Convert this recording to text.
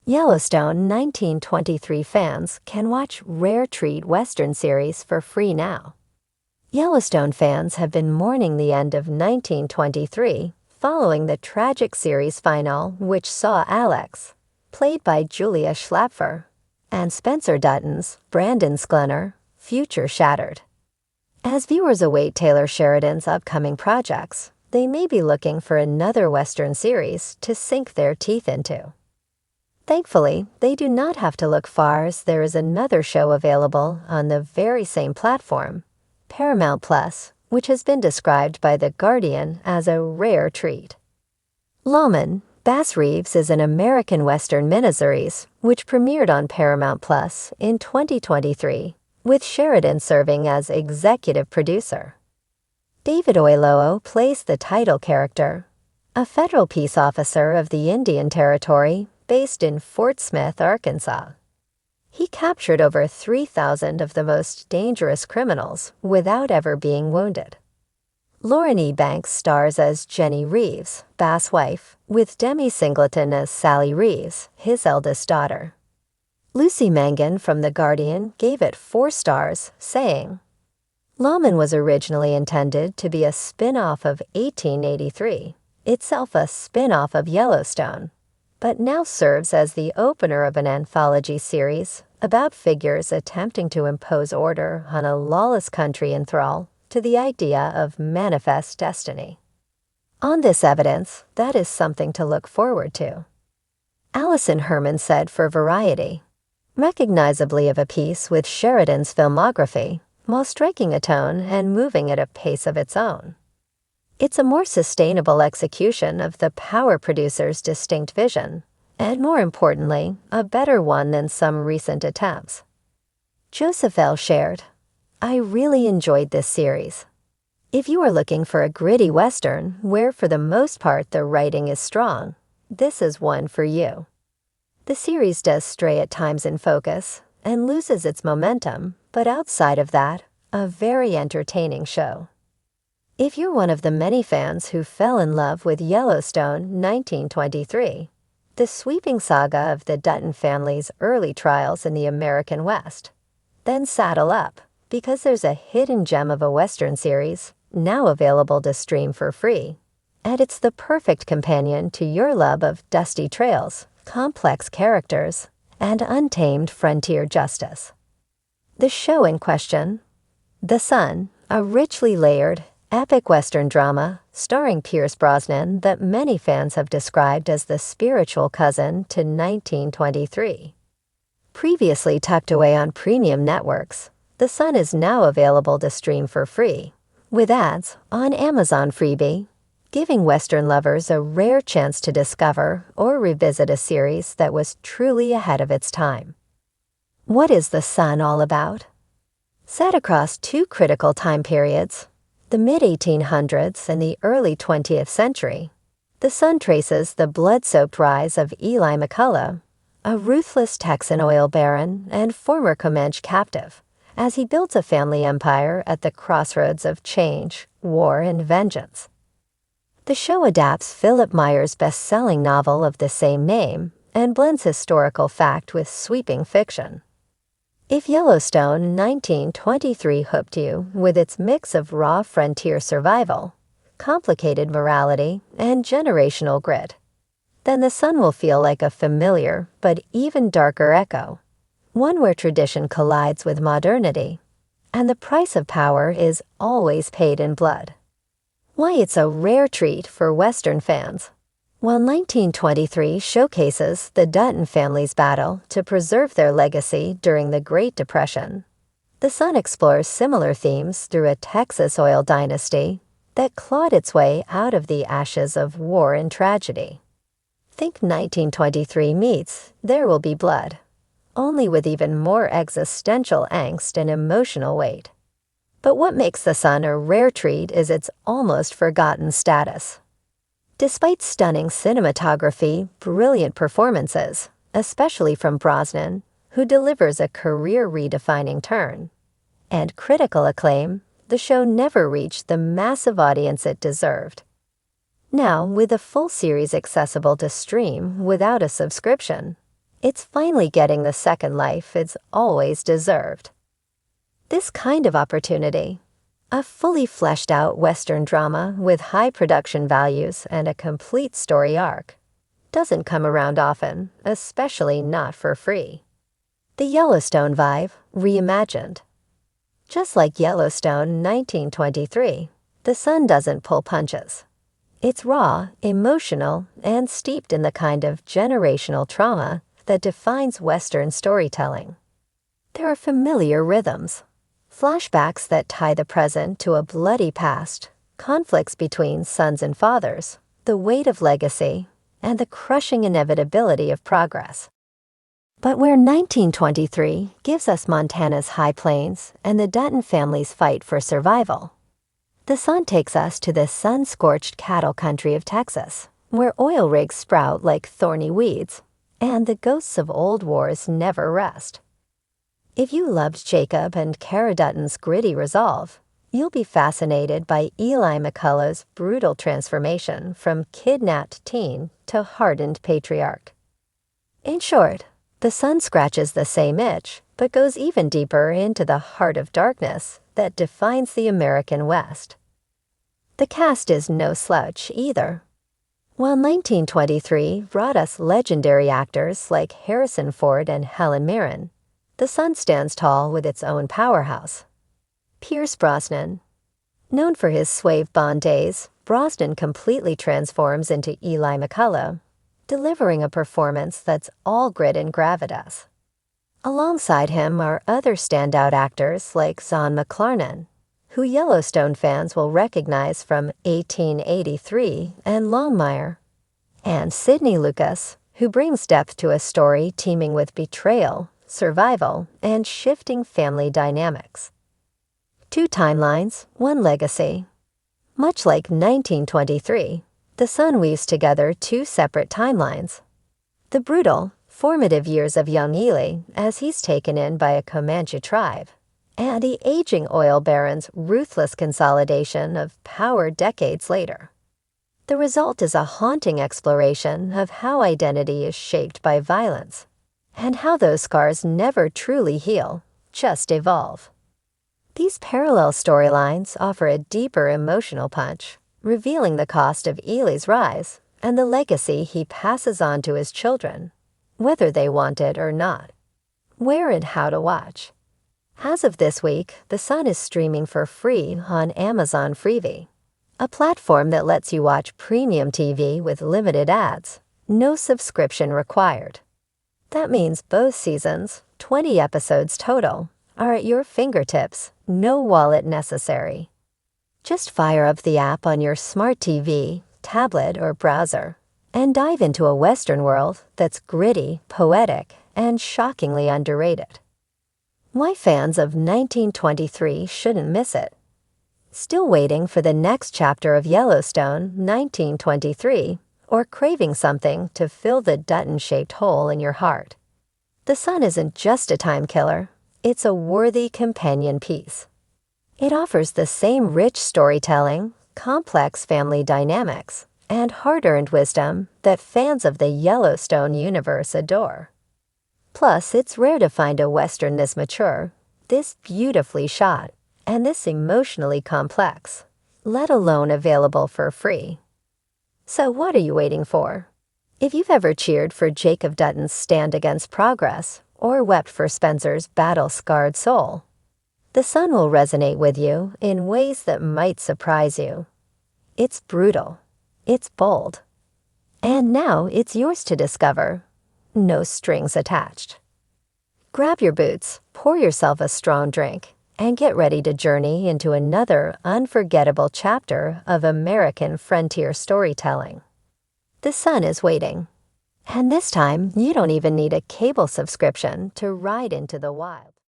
Yellowstone 1923 fans can watch Rare Treat Western series for free now. Yellowstone fans have been mourning the end of 1923 following the tragic series finale which saw Alex, played by Julia Schlapfer, and Spencer Dutton's Brandon Sklenar, future shattered. As viewers await Taylor Sheridan's upcoming projects, they may be looking for another Western series to sink their teeth into. Thankfully, they do not have to look far, as there is another show available on the very same platform, Paramount Plus, which has been described by The Guardian as a rare treat. Lawman, Bass Reeves is an American Western miniseries which premiered on Paramount Plus in 2023, with Sheridan serving as executive producer. David Oyelowo plays the title character, a federal peace officer of the Indian Territory based in Fort Smith, Arkansas. He captured over 3,000 of the most dangerous criminals without ever being wounded. Lauren E. Banks stars as Jenny Reeves, Bass' wife, with Demi Singleton as Sally Reeves, his eldest daughter. Lucy Mangan from The Guardian gave it 4 stars, saying, "Lawman was originally intended to be a spin-off of 1883, itself a spin-off of Yellowstone, but now serves as the opener of an anthology series about figures attempting to impose order on a lawless country in thrall to the idea of manifest destiny. On this evidence, that is something to look forward to." Allison Herman said for Variety, "Recognizably of a piece with Sheridan's filmography, while striking a tone and moving at a pace of its own. It's a more sustainable execution of the power producer's distinct vision, and more importantly, a better one than some recent attempts." Joseph L. shared, "I really enjoyed this series. If you are looking for a gritty Western where for the most part the writing is strong, this is one for you. The series does stray at times in focus and loses its momentum, but outside of that, a very entertaining show. If you're one of the many fans who fell in love with Yellowstone 1923, the sweeping saga of the Dutton family's early trials in the American West, then saddle up, because there's a hidden gem of a Western series now available to stream for free, and it's the perfect companion to your love of dusty trails, complex characters, and untamed frontier justice." The show in question, The Sun, a richly layered, epic Western drama starring Pierce Brosnan that many fans have described as the spiritual cousin to 1923. Previously tucked away on premium networks, The Sun is now available to stream for free, with ads on Amazon Freebie, giving Western lovers a rare chance to discover or revisit a series that was truly ahead of its time. What is The Sun all about? Set across 2 critical time periods, the mid-1800s and the early 20th century, The Sun traces the blood-soaked rise of Eli McCullough, a ruthless Texan oil baron and former Comanche captive, as he builds a family empire at the crossroads of change, war, and vengeance. The show adapts Philip Meyer's best-selling novel of the same name and blends historical fact with sweeping fiction. If Yellowstone 1923 hooked you with its mix of raw frontier survival, complicated morality, and generational grit, then The Sun will feel like a familiar but even darker echo, one where tradition collides with modernity, and the price of power is always paid in blood. Why it's a rare treat for Western fans. While 1923 showcases the Dutton family's battle to preserve their legacy during the Great Depression, The Sun explores similar themes through a Texas oil dynasty that clawed its way out of the ashes of war and tragedy. Think 1923 meets There Will Be Blood, only with even more existential angst and emotional weight. But what makes The Sun a rare treat is its almost forgotten status. Despite stunning cinematography, brilliant performances, especially from Brosnan, who delivers a career-redefining turn, and critical acclaim, the show never reached the massive audience it deserved. Now, with the full series accessible to stream without a subscription, It's finally getting the second life it's always deserved. This kind of opportunity, a fully fleshed out Western drama with high production values and a complete story arc, doesn't come around often, especially not for free. The Yellowstone vibe, reimagined. Just like Yellowstone 1923, the Sun doesn't pull punches. It's raw, emotional, and steeped in the kind of generational trauma that defines Western storytelling. There are familiar rhythms, flashbacks that tie the present to a bloody past, conflicts between sons and fathers, the weight of legacy, and the crushing inevitability of progress. But where 1923 gives us Montana's high plains and the Dutton family's fight for survival, the Sun takes us to the sun-scorched cattle country of Texas, where oil rigs sprout like thorny weeds, and the ghosts of old wars never rest. If you loved Jacob and Cara Dutton's gritty resolve, you'll be fascinated by Eli McCullough's brutal transformation from kidnapped teen to hardened patriarch. In short, the Sun scratches the same itch, but goes even deeper into the heart of darkness that defines the American West. The cast is no slouch either. While 1923 brought us legendary actors like Harrison Ford and Helen Mirren, the Sun stands tall with its own powerhouse. Pierce Brosnan. Known for his Suave Bond days, Brosnan completely transforms into Eli McCullough, delivering a performance that's all grit and gravitas. Alongside him are other standout actors like Zahn McClarnon, who Yellowstone fans will recognize from 1883 and Longmire, and Sidney Lucas, who brings depth to a story teeming with betrayal, survival, and shifting family dynamics. Two timelines, one legacy. Much like 1923, the Sun weaves together two separate timelines. The brutal, formative years of young Ely as he's taken in by a Comanche tribe, and the aging oil baron's ruthless consolidation of power decades later. The result is a haunting exploration of how identity is shaped by violence, and how those scars never truly heal, just evolve. These parallel storylines offer a deeper emotional punch, revealing the cost of Ely's rise and the legacy he passes on to his children, whether they want it or not. Where and how to watch. As of this week, The Sun is streaming for free on Amazon Freevee, a platform that lets you watch premium TV with limited ads, no subscription required. That means both seasons, 20 episodes total, are at your fingertips, no wallet necessary. Just fire up the app on your smart TV, tablet, or browser, and dive into a Western world that's gritty, poetic, and shockingly underrated. Why fans of 1923 shouldn't miss it. Still waiting for the next chapter of Yellowstone 1923, or craving something to fill the Dutton-shaped hole in your heart? The Sun isn't just a time killer, it's a worthy companion piece. It offers the same rich storytelling, complex family dynamics, and hard-earned wisdom that fans of the Yellowstone universe adore. Plus, it's rare to find a Western this mature, this beautifully shot, and this emotionally complex, let alone available for free. So what are you waiting for? If you've ever cheered for Jacob Dutton's stand against progress, or wept for Spencer's battle-scarred soul, The Sun will resonate with you in ways that might surprise you. It's brutal. It's bold. And now it's yours to discover. No strings attached. Grab your boots, pour yourself a strong drink, and get ready to journey into another unforgettable chapter of American frontier storytelling. The Sun is waiting. And this time, you don't even need a cable subscription to ride into the wild.